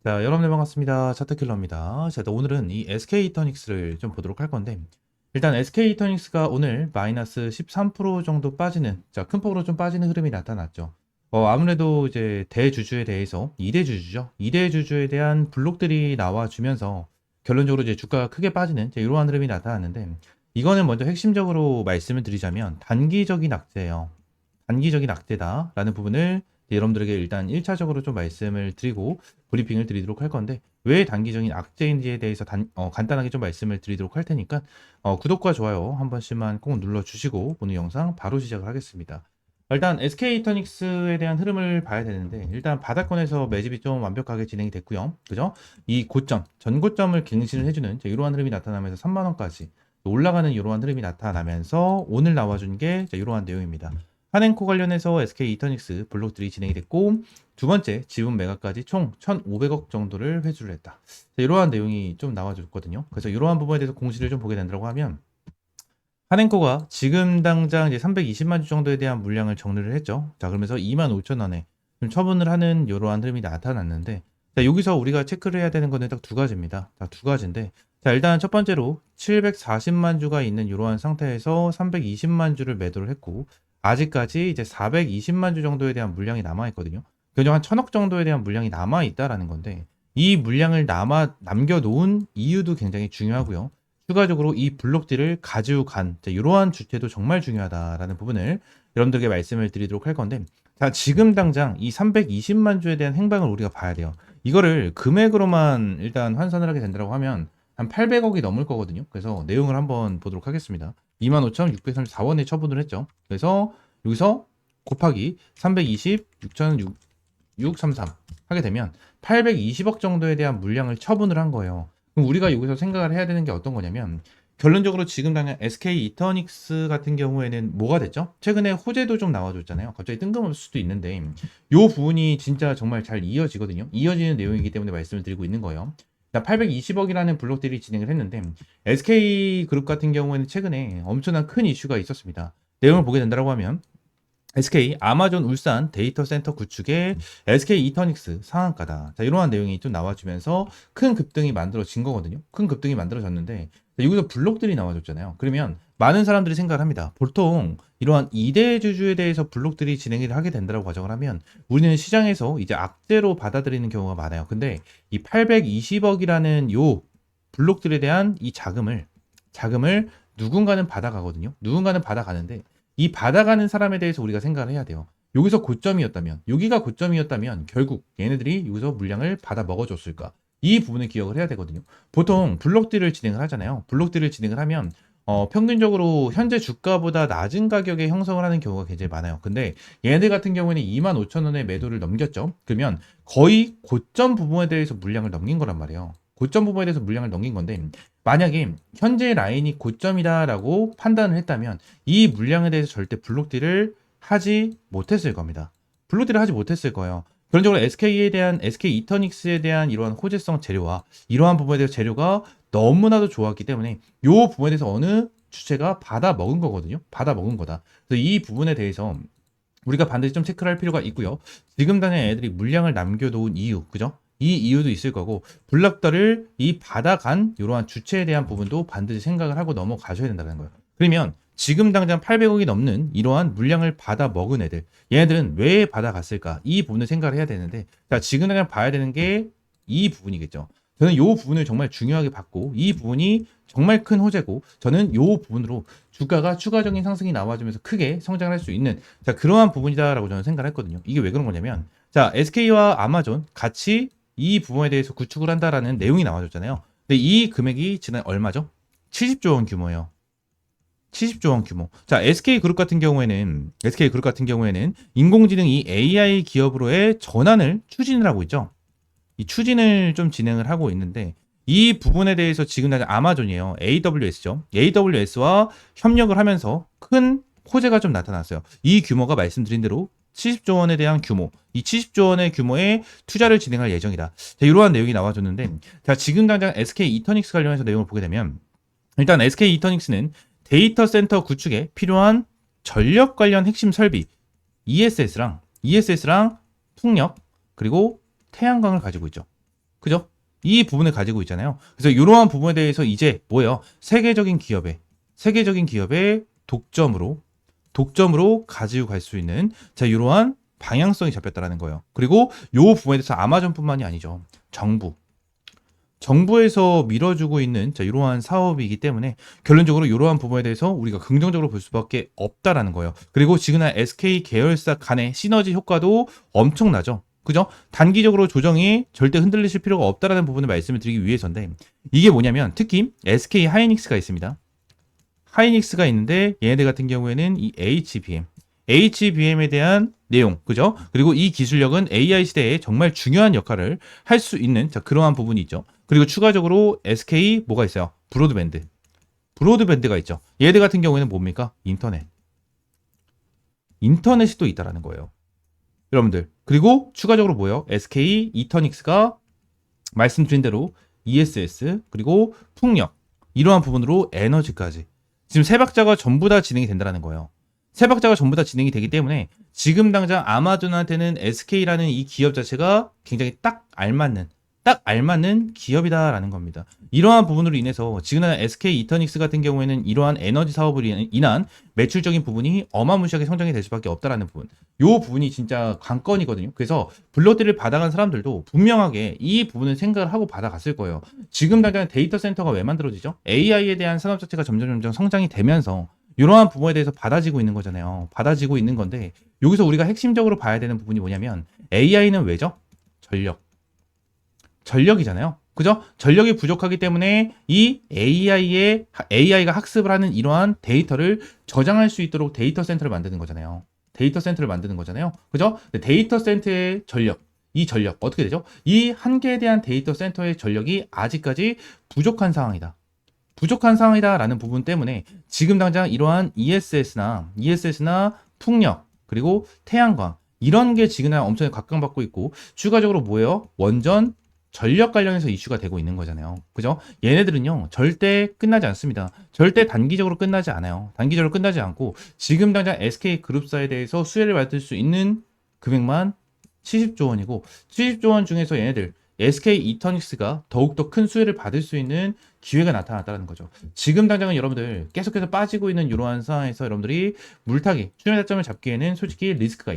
자, 여러분들 반갑습니다. 차트킬러입니다. 자, 오늘은 이 SK 이터닉스를 좀 보도록 할 건데, 일단 SK 이터닉스가 오늘 마이너스 13% 정도 빠지는, 자, 큰 폭으로 좀 빠지는 흐름이 나타났죠. 아무래도 이제 대주주에 대해서 2대 주주죠. 2대 주주에 대한 블록들이 나와주면서 결론적으로 이제 주가가 크게 빠지는 이제 이러한 흐름이 나타났는데, 이거는 먼저 핵심적으로 말씀을 드리자면 단기적인 악재예요. 단기적인 악재다라는 부분을 여러분들에게 일단 1차적으로 좀 말씀을 드리고 브리핑을 드리도록 할 건데, 왜 단기적인 악재인지에 대해서 간단하게 좀 말씀을 드리도록 할 테니까 구독과 좋아요 한 번씩만 꼭 눌러주시고 오늘 영상 바로 시작을 하겠습니다. 일단 SK이터닉스에 대한 흐름을 봐야 되는데, 일단 바닥권에서 매집이 좀 완벽하게 진행이 됐고요. 그죠? 이 고점, 전고점을 갱신을 해주는 이러한 흐름이 나타나면서 3만원까지 올라가는 이러한 흐름이 나타나면서 오늘 나와준 게 이러한 내용입니다. 한행코 관련해서 SK 이터닉스 블록들이 진행이 됐고, 두 번째 지분 매각까지 총 1,500억 정도를 회수를 했다. 이러한 내용이 좀 나와줬거든요. 그래서 이러한 부분에 대해서 공시를 좀 보게 된다고 하면, 한행코가 지금 당장 이제 320만 주 정도에 대한 물량을 정리를 했죠. 자, 그러면서 2만 5천 원에 좀 처분을 하는 이러한 흐름이 나타났는데, 자, 여기서 우리가 체크를 해야 되는 거는 딱 두 가지입니다. 자, 두 가지인데, 자, 일단 첫 번째로 740만 주가 있는 이러한 상태에서 320만 주를 매도를 했고, 아직까지 이제 420만 주 정도에 대한 물량이 남아있거든요. 그냥 한 1,000억 정도에 대한 물량이 남아있다라는 건데, 이 물량을 남겨놓은 이유도 굉장히 중요하고요. 추가적으로 이 블록들을 가지고 간 이러한 주체도 정말 중요하다라는 부분을 여러분들에게 말씀을 드리도록 할 건데, 자, 지금 당장 이 320만 주에 대한 행방을 우리가 봐야 돼요. 이거를 금액으로만 일단 환산을 하게 된다고 하면 한 800억이 넘을 거거든요. 그래서 내용을 한번 보도록 하겠습니다. 25,634원에 처분을 했죠. 그래서 여기서 곱하기 320, 6,633 하게 되면 820억 정도에 대한 물량을 처분을 한 거예요. 그럼 우리가 여기서 생각을 해야 되는 게 어떤 거냐면, 결론적으로 지금 당장 SK 이터닉스 같은 경우에는 뭐가 됐죠? 최근에 호재도 좀 나와줬잖아요. 갑자기 뜬금없을 수도 있는데 요 부분이 진짜 정말 잘 이어지거든요. 이어지는 내용이기 때문에 말씀을 드리고 있는 거예요. 820억이라는 블록들이 진행을 했는데, SK그룹 같은 경우에는 최근에 엄청난 큰 이슈가 있었습니다. 내용을 보게 된다고 하면, SK 아마존 울산 데이터 센터 구축에 SK 이터닉스 상한가다. 자, 이러한 내용이 좀 나와주면서 큰 급등이 만들어진 거거든요. 큰 급등이 만들어졌는데, 여기서 블록들이 나와줬잖아요. 그러면 많은 사람들이 생각을 합니다. 보통 이러한 2대 주주에 대해서 블록들이 진행을 하게 된다고 가정을 하면 우리는 시장에서 이제 악재로 받아들이는 경우가 많아요. 근데 이 820억이라는 요 블록들에 대한 이 자금을 누군가는 받아가거든요. 누군가는 받아가는데, 이 받아가는 사람에 대해서 우리가 생각을 해야 돼요. 여기서 고점이었다면, 여기가 고점이었다면 결국 얘네들이 여기서 물량을 받아 먹어줬을까? 이 부분을 기억을 해야 되거든요. 보통 블록딜을 진행을 하잖아요. 블록딜을 진행을 하면 평균적으로 현재 주가보다 낮은 가격에 형성을 하는 경우가 굉장히 많아요. 근데 얘네들 같은 경우에는 25,000원의 매도를 넘겼죠. 그러면 거의 고점 부분에 대해서 물량을 넘긴 거란 말이에요. 고점 부분에 대해서 물량을 넘긴 건데, 만약에 현재 라인이 고점이다라고 판단을 했다면 이 물량에 대해서 절대 블록딜을 하지 못했을 겁니다. 블록딜을 하지 못했을 거예요. 그런적으로 SK 이터닉스에 대한 이러한 호재성 재료와 이러한 부분에 대해서 재료가 너무나도 좋았기 때문에 이 부분에 대해서 어느 주체가 받아 먹은 거거든요. 받아 먹은 거다. 그래서 이 부분에 대해서 우리가 반드시 좀 체크를 할 필요가 있고요. 지금 당장 애들이 물량을 남겨놓은 이유, 그죠? 이 이유도 있을 거고, 블락더를 이 받아간 이러한 주체에 대한 부분도 반드시 생각을 하고 넘어가셔야 된다는 거예요. 그러면 지금 당장 800억이 넘는 이러한 물량을 받아 먹은 애들, 얘네들은 왜 받아갔을까? 이 부분을 생각을 해야 되는데, 자, 지금 당장 봐야 되는 게 이 부분이겠죠. 저는 이 부분을 정말 중요하게 봤고, 이 부분이 정말 큰 호재고, 저는 이 부분으로 주가가 추가적인 상승이 나와주면서 크게 성장할 수 있는, 자, 그러한 부분이다라고 저는 생각을 했거든요. 이게 왜 그런 거냐면, 자, SK와 아마존 같이 이 부분에 대해서 구축을 한다라는 내용이 나와줬잖아요. 근데 이 금액이 지난 얼마죠? 70조 원 규모예요. 70조 원 규모. 자, SK그룹 같은 경우에는 인공지능이 AI 기업으로의 전환을 추진을 하고 있죠. 이 추진을 좀 진행을 하고 있는데, 이 부분에 대해서 지금 당장 아마존이에요. AWS죠. AWS와 협력을 하면서 큰 호재가 좀 나타났어요. 이 규모가 말씀드린 대로 70조 원에 대한 규모, 이 70조 원의 규모의 투자를 진행할 예정이다. 자, 이러한 내용이 나와줬는데, 자, 지금 당장 SK 이터닉스 관련해서 내용을 보게 되면, 일단 SK 이터닉스는 데이터 센터 구축에 필요한 전력 관련 핵심 설비, ESS랑 풍력, 그리고 태양광을 가지고 있죠. 그죠? 이 부분을 가지고 있잖아요. 그래서 이러한 부분에 대해서 이제 뭐예요? 세계적인 기업의 독점으로 가지고 갈 수 있는 자 이러한 방향성이 잡혔다라는 거예요. 그리고 요 부분에 대해서 아마존뿐만이 아니죠. 정부에서 밀어주고 있는 자 이러한 사업이기 때문에 결론적으로 이러한 부분에 대해서 우리가 긍정적으로 볼 수밖에 없다라는 거예요. 그리고 지금의 SK 계열사 간의 시너지 효과도 엄청나죠. 그죠? 단기적으로 조정이 절대 흔들리실 필요가 없다라는 부분을 말씀을 드리기 위해서인데 이게 뭐냐면 특히 SK 하이닉스가 있습니다. 하이닉스가 있는데 얘네들 같은 경우에는 이 HBM에 대한 내용, 그죠? 그리고 이 기술력은 AI 시대에 정말 중요한 역할을 할 수 있는 자, 그러한 부분이 있죠. 그리고 추가적으로 SK 뭐가 있어요? 브로드밴드가 있죠. 얘들 같은 경우에는 뭡니까? 인터넷이 또 있다라는 거예요. 여러분들. 그리고 추가적으로 뭐예요? SK 이터닉스가 말씀드린 대로 ESS 그리고 풍력 이러한 부분으로 에너지까지 지금 세 박자가 전부 다 진행이 된다는 거예요. 세 박자가 전부 다 진행이 되기 때문에 지금 당장 아마존한테는 SK라는 이 기업 자체가 굉장히 딱 알맞는 기업이다라는 겁니다. 이러한 부분으로 인해서 지금은 SK 이터닉스 같은 경우에는 이러한 에너지 사업으로 인한 매출적인 부분이 어마무시하게 성장이 될 수밖에 없다라는 부분. 이 부분이 진짜 관건이거든요. 그래서 블러드를 받아간 사람들도 분명하게 이 부분을 생각을 하고 받아갔을 거예요. 지금 당장 데이터 센터가 왜 만들어지죠? AI에 대한 산업 자체가 점점 성장이 되면서 이러한 부분에 대해서 받아지고 있는 거잖아요. 받아지고 있는 건데 여기서 우리가 핵심적으로 봐야 되는 부분이 뭐냐면 AI는 왜죠? 전력이잖아요. 그죠? 전력이 부족하기 때문에 이 AI가 학습을 하는 이러한 데이터를 저장할 수 있도록 데이터 센터를 만드는 거잖아요. 그죠? 데이터 센터의 이 전력 어떻게 되죠? 이 한 개에 대한 데이터 센터의 전력이 아직까지 부족한 상황이다라는 부분 때문에 지금 당장 이러한 ESS나 풍력 그리고 태양광 이런 게 지금 엄청 각광받고 있고 추가적으로 뭐예요? 원전 전력 관련해서 이슈가 되고 있는 거잖아요. 그죠? 얘네들은요, 절대 끝나지 않습니다. 절대 단기적으로 끝나지 않아요. 단기적으로 끝나지 않고, 지금 당장 SK 그룹사에 대해서 수혜를 받을 수 있는 금액만 70조 원이고, 70조 원 중에서 얘네들, SK 이터닉스가 더욱더 큰 수혜를 받을 수 있는 기회가 나타났다는 거죠. 지금 당장은 여러분들 계속해서 빠지고 있는 이러한 상황에서 여러분들이 물타기, 추세 타점을 잡기에는 솔직히 리스크가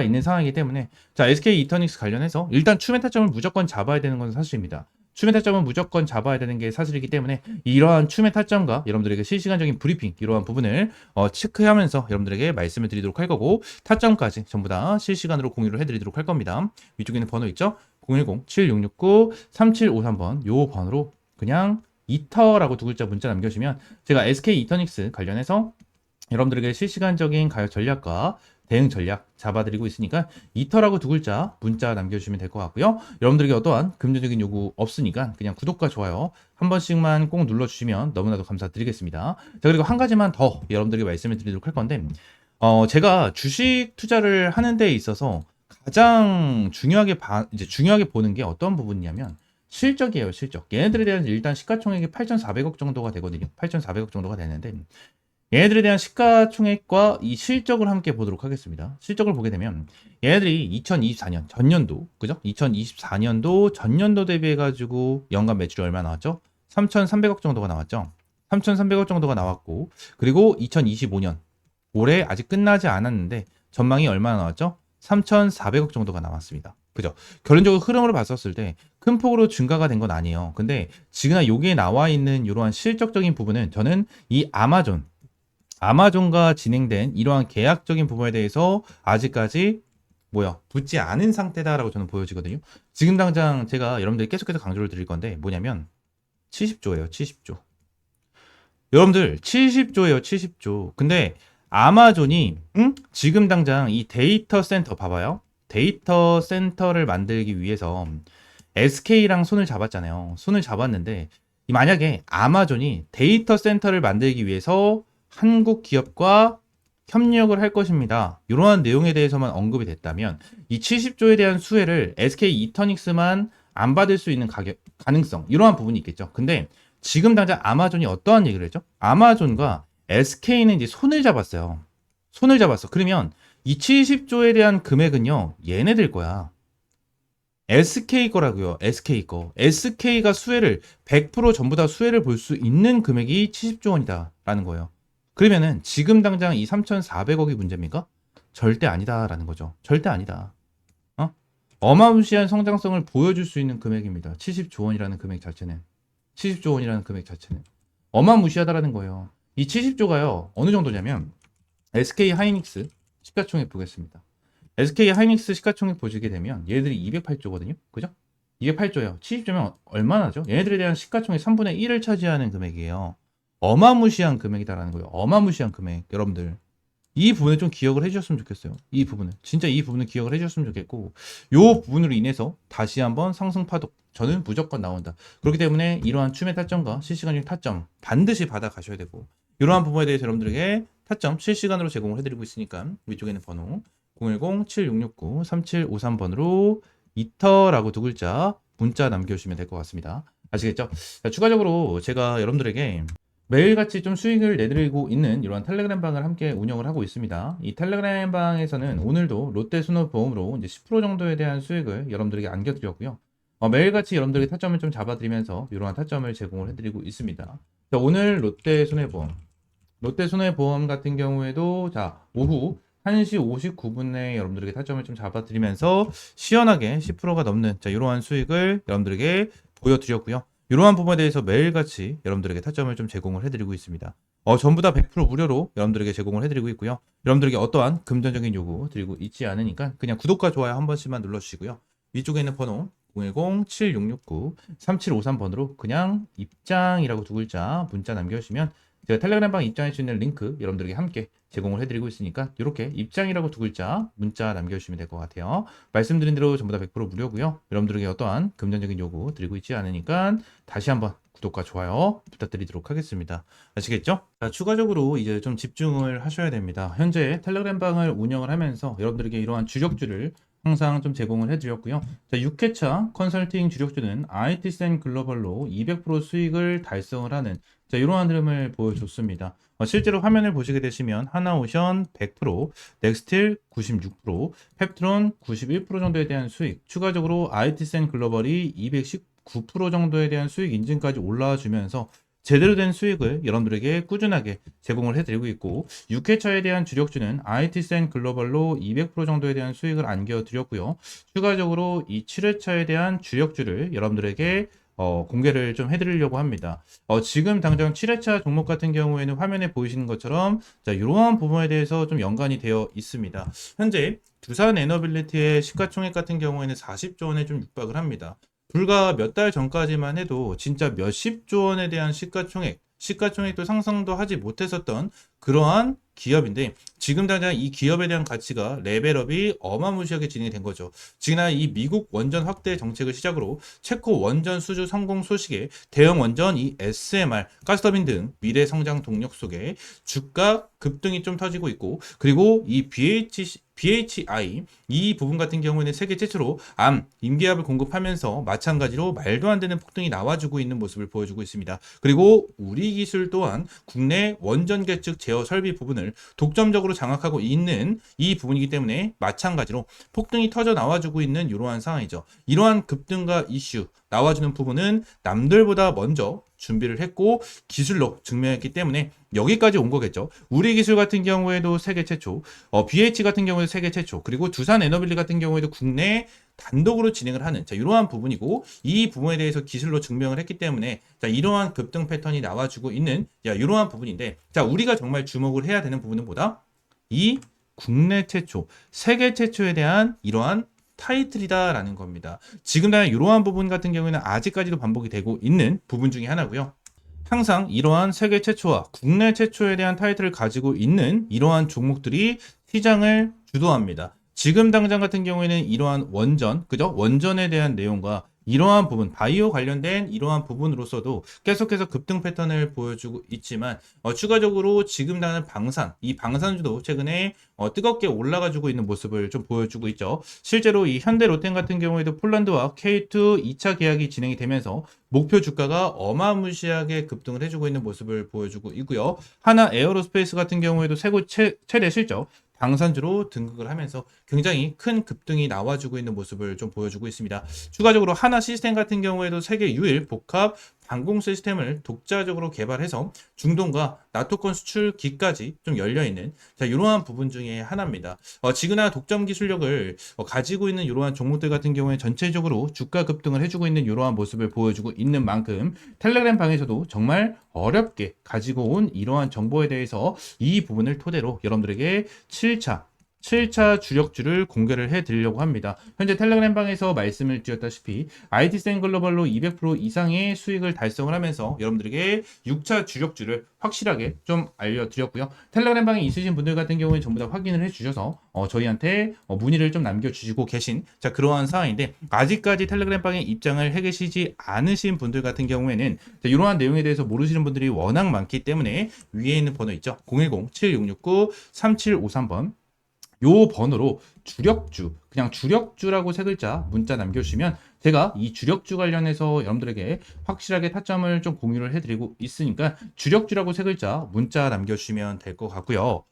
있는 상황이기 때문에 자 SK 이터닉스 관련해서 일단 추세 타점을 무조건 잡아야 되는 건 사실입니다. 추세 타점은 무조건 잡아야 되는 게 사실이기 때문에 이러한 추세 타점과 여러분들에게 실시간적인 브리핑 이러한 부분을 체크하면서 여러분들에게 말씀을 드리도록 할 거고 타점까지 전부 다 실시간으로 공유를 해드리도록 할 겁니다. 위쪽에 있는 번호 있죠? 010-7669-3753번 요 번호로 그냥 이터라고 두 글자 문자 남겨주시면 제가 SK 이터닉스 관련해서 여러분들에게 실시간적인 가격 전략과 대응 전략 잡아드리고 있으니까 이터라고 두 글자 문자 남겨주시면 될 것 같고요. 여러분들에게 어떠한 금전적인 요구 없으니까 그냥 구독과 좋아요 한 번씩만 꼭 눌러주시면 너무나도 감사드리겠습니다. 자 그리고 한 가지만 더 여러분들에게 말씀을 드리도록 할 건데 제가 주식 투자를 하는 데 있어서 가장 중요하게 보는 게 어떤 부분이냐면 실적이에요. 얘네들에 대한 일단 시가총액이 8,400억 정도가 되거든요. 8,400억 정도가 되는데 얘네들에 대한 시가총액과 이 실적을 함께 보도록 하겠습니다. 실적을 보게 되면 얘네들이 2024년 전년도 그죠? 2024년도 전년도 대비해 가지고 연간 매출이 얼마 나왔죠? 3,300억 정도가 나왔죠. 3,300억 정도가 나왔고 그리고 2025년 올해 아직 끝나지 않았는데 전망이 얼마나 나왔죠? 3,400억 정도가 나왔습니다. 그죠? 결론적으로 흐름으로 봤었을 때 큰 폭으로 증가가 된 건 아니에요. 근데 지금 여기에 나와 있는 이러한 실적적인 부분은 저는 이 아마존과 진행된 이러한 계약적인 부분에 대해서 아직까지 붙지 않은 상태다라고 저는 보여지거든요. 지금 당장 제가 여러분들 계속해서 강조를 드릴 건데 뭐냐면 70조예요. 70조. 여러분들 70조예요. 70조. 근데 아마존이 지금 당장 이 데이터 센터 봐봐요. 데이터 센터를 만들기 위해서 SK랑 손을 잡았잖아요. 손을 잡았는데 만약에 아마존이 데이터 센터를 만들기 위해서 한국 기업과 협력을 할 것입니다. 이러한 내용에 대해서만 언급이 됐다면 이 70조에 대한 수혜를 SK 이터닉스만 안 받을 수 있는 가능성 이러한 부분이 있겠죠. 근데 지금 당장 아마존이 어떠한 얘기를 했죠? 아마존과 SK는 이제 손을 잡았어요. 그러면 이 70조에 대한 금액은요, 얘네들 거야. SK 거라고요. SK 거. SK가 수혜를 100% 전부 다 수혜를 볼 수 있는 금액이 70조 원이다라는 거예요. 그러면은 지금 당장 이 3,400억이 문제입니까? 절대 아니다라는 거죠. 절대 아니다. 어? 어마무시한 성장성을 보여줄 수 있는 금액입니다. 70조 원이라는 금액 자체는. 70조 원이라는 금액 자체는. 어마무시하다라는 거예요. 이 70조가요. 어느 정도냐면 SK 하이닉스 시가총액 보겠습니다. SK 하이닉스 시가총액 보시게 되면 얘들이 208조거든요. 그죠? 208조예요. 70조면 얼마나죠? 얘네들에 대한 시가총액 3분의 1을 차지하는 금액이에요. 어마무시한 금액이다라는 거예요. 어마무시한 금액. 여러분들. 이 부분을 좀 기억을 해주셨으면 좋겠어요. 이 부분을. 진짜 이 부분을 기억을 해주셨으면 좋겠고, 요 부분으로 인해서 다시 한번 상승 파동. 저는 무조건 나온다. 그렇기 때문에 이러한 춤의 타점과 실시간적 타점 반드시 받아 가셔야 되고, 이러한 부분에 대해서 여러분들에게 타점 실시간으로 제공을 해드리고 있으니까 위쪽에 있는 번호 010-7669-3753번으로 이터라고 두 글자 문자 남겨주시면 될 것 같습니다. 아시겠죠? 자, 추가적으로 제가 여러분들에게 매일같이 좀 수익을 내드리고 있는 이러한 텔레그램 방을 함께 운영을 하고 있습니다. 이 텔레그램 방에서는 오늘도 롯데순호보험으로 이제 10% 정도에 대한 수익을 여러분들에게 안겨드렸고요. 매일같이 여러분들에게 타점을 좀 잡아드리면서 이러한 타점을 제공을 해드리고 있습니다. 자, 오늘 롯데손해보험 같은 경우에도 자 오후 1시 59분에 여러분들에게 타점을 좀 잡아드리면서 시원하게 10%가 넘는 자 이러한 수익을 여러분들에게 보여드렸고요. 이러한 부분에 대해서 매일같이 여러분들에게 타점을 좀 제공을 해드리고 있습니다. 전부 다 100% 무료로 여러분들에게 제공을 해드리고 있고요. 여러분들에게 어떠한 금전적인 요구 드리고 있지 않으니까 그냥 구독과 좋아요 한 번씩만 눌러주시고요. 위쪽에 있는 번호 010-7669-3753번으로 그냥 입장이라고 두 글자 문자 남겨주시면 제가 텔레그램 방 입장할 수 있는 링크 여러분들에게 함께 제공을 해드리고 있으니까 이렇게 입장이라고 두 글자 문자 남겨주시면 될 것 같아요. 말씀드린 대로 전부 다 100% 무료고요. 여러분들에게 어떠한 금전적인 요구 드리고 있지 않으니까 다시 한번 구독과 좋아요 부탁드리도록 하겠습니다. 아시겠죠? 자, 추가적으로 이제 좀 집중을 하셔야 됩니다. 현재 텔레그램 방을 운영을 하면서 여러분들에게 이러한 주력주를 항상 좀 제공을 해드렸고요. 자, 6회차 컨설팅 주력주는 IT센 글로벌로 200% 수익을 달성을 하는 자, 이러한 흐름을 보여줬습니다. 실제로 화면을 보시게 되시면 하나오션 100%, 넥스틸 96%, 펩트론 91% 정도에 대한 수익, 추가적으로 IT센 글로벌이 219% 정도에 대한 수익 인증까지 올라와 주면서 제대로 된 수익을 여러분들에게 꾸준하게 제공을 해드리고 있고 6회차에 대한 주력주는 IT센 글로벌로 200% 정도에 대한 수익을 안겨드렸고요. 추가적으로 이 7회차에 대한 주력주를 여러분들에게 공개를 좀 해드리려고 합니다. 지금 당장 7회차 종목 같은 경우에는 화면에 보이시는 것처럼 자, 이러한 부분에 대해서 좀 연관이 되어 있습니다. 현재 두산 에너빌리티의 시가총액 같은 경우에는 40조 원에 좀 육박을 합니다. 불과 몇 달 전까지만 해도 진짜 몇십조 원에 대한 시가총액도 상상도 하지 못했었던 그러한 기업인데 지금 당장 이 기업에 대한 가치가 레벨업이 어마무시하게 진행이 된 거죠. 지난 이 미국 원전 확대 정책을 시작으로 체코 원전 수주 성공 소식에 대형 원전 이 SMR, 가스터빈 등 미래 성장 동력 속에 주가 급등이 좀 터지고 있고 그리고 이 BHI 이 부분 같은 경우에는 세계 최초로 암 임기압을 공급하면서 마찬가지로 말도 안 되는 폭등이 나와주고 있는 모습을 보여주고 있습니다. 그리고 우리 기술 또한 국내 원전 계측 제어 설비 부분을 독점적으로 장악하고 있는 이 부분이기 때문에 마찬가지로 폭등이 터져 나와주고 있는 이러한 상황이죠. 이러한 급등과 이슈 나와주는 부분은 남들보다 먼저 준비를 했고 기술로 증명했기 때문에 여기까지 온 거겠죠. 우리 기술 같은 경우에도 세계 최초, BH 같은 경우에도 세계 최초, 그리고 두산 에너빌리 같은 경우에도 국내 단독으로 진행을 하는 자 이러한 부분이고 이 부분에 대해서 기술로 증명을 했기 때문에 자 이러한 급등 패턴이 나와주고 있는 자 이러한 부분인데 자 우리가 정말 주목을 해야 되는 부분은 뭐다? 이 국내 최초, 세계 최초에 대한 이러한 타이틀이다라는 겁니다. 지금 당장 이러한 부분 같은 경우에는 아직까지도 반복이 되고 있는 부분 중에 하나고요. 항상 이러한 세계 최초와 국내 최초에 대한 타이틀을 가지고 있는 이러한 종목들이 시장을 주도합니다. 지금 당장 같은 경우에는 이러한 원전, 그죠? 원전에 대한 내용과 이러한 부분, 바이오 관련된 이러한 부분으로서도 계속해서 급등 패턴을 보여주고 있지만 추가적으로 지금 당장 이 방산주도 최근에 뜨겁게 올라가지고 있는 모습을 좀 보여주고 있죠. 실제로 이 현대 롯데 같은 경우에도 폴란드와 K2 2차 계약이 진행이 되면서 목표 주가가 어마무시하게 급등을 해주고 있는 모습을 보여주고 있고요. 하나 에어로스페이스 같은 경우에도 최대 실적 방산주로 등극을 하면서 굉장히 큰 급등이 나와주고 있는 모습을 좀 보여주고 있습니다. 추가적으로 하나 시스템 같은 경우에도 세계 유일 복합 방공 시스템을 독자적으로 개발해서 중동과 나토권 수출기까지 좀 열려있는 이러한 부분 중에 하나입니다. 지그나 독점 기술력을 가지고 있는 이러한 종목들 같은 경우에 전체적으로 주가 급등을 해주고 있는 이러한 모습을 보여주고 있는 만큼 텔레그램 방에서도 정말 어렵게 가지고 온 이러한 정보에 대해서 이 부분을 토대로 여러분들에게 7차 주력주를 공개를 해드리려고 합니다. 현재 텔레그램 방에서 말씀을 드렸다시피 IT센 글로벌로 200% 이상의 수익을 달성을 하면서 여러분들에게 6차 주력주를 확실하게 좀 알려드렸고요. 텔레그램 방에 있으신 분들 같은 경우는 전부 다 확인을 해주셔서 저희한테 문의를 좀 남겨주시고 계신 그러한 상황인데, 아직까지 텔레그램 방에 입장을 해 계시지 않으신 분들 같은 경우에는 이러한 내용에 대해서 모르시는 분들이 워낙 많기 때문에 위에 있는 번호 있죠. 010-7669-3753번 요 번호로 주력주, 그냥 주력주라고 세 글자 문자 남겨주시면 제가 이 주력주 관련해서 여러분들에게 확실하게 타점을 좀 공유를 해드리고 있으니까 주력주라고 세 글자 문자 남겨주시면 될 것 같고요.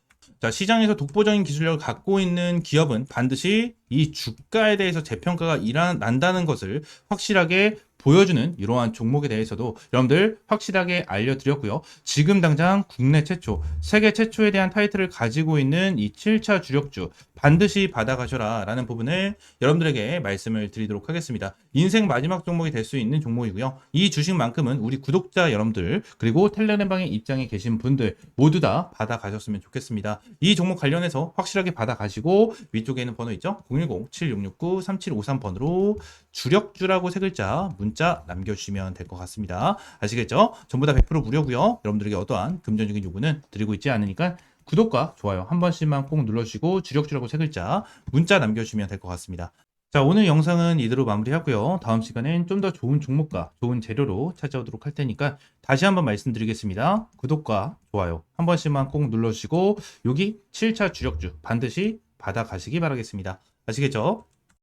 시장에서 독보적인 기술력을 갖고 있는 기업은 반드시 이 주가에 대해서 재평가가 난다는 것을 확실하게 보여주는 이러한 종목에 대해서도 여러분들 확실하게 알려드렸고요. 지금 당장 국내 최초, 세계 최초에 대한 타이틀을 가지고 있는 이 7차 주력주 반드시 받아가셔라 라는 부분을 여러분들에게 말씀을 드리도록 하겠습니다. 인생 마지막 종목이 될 수 있는 종목이고요. 이 주식만큼은 우리 구독자 여러분들 그리고 텔레그램방에 입장에 계신 분들 모두 다 받아가셨으면 좋겠습니다. 이 종목 관련해서 확실하게 받아가시고 위쪽에 있는 번호 있죠? 010-7669-3753번으로 주력주라고 세 글자 문자 남겨주시면 될 것 같습니다. 아시겠죠? 전부 다 100% 무료고요. 여러분들에게 어떠한 금전적인 요구는 드리고 있지 않으니까 구독과 좋아요 한 번씩만 꼭 눌러주시고 주력주라고 세 글자 문자 남겨주시면 될 것 같습니다. 오늘 영상은 이대로 마무리하고요. 다음 시간엔 좀 더 좋은 종목과 좋은 재료로 찾아오도록 할 테니까 다시 한번 말씀드리겠습니다. 구독과 좋아요 한 번씩만 꼭 눌러주시고 여기 7차 주력주 반드시 받아가시기 바라겠습니다. 아시겠죠?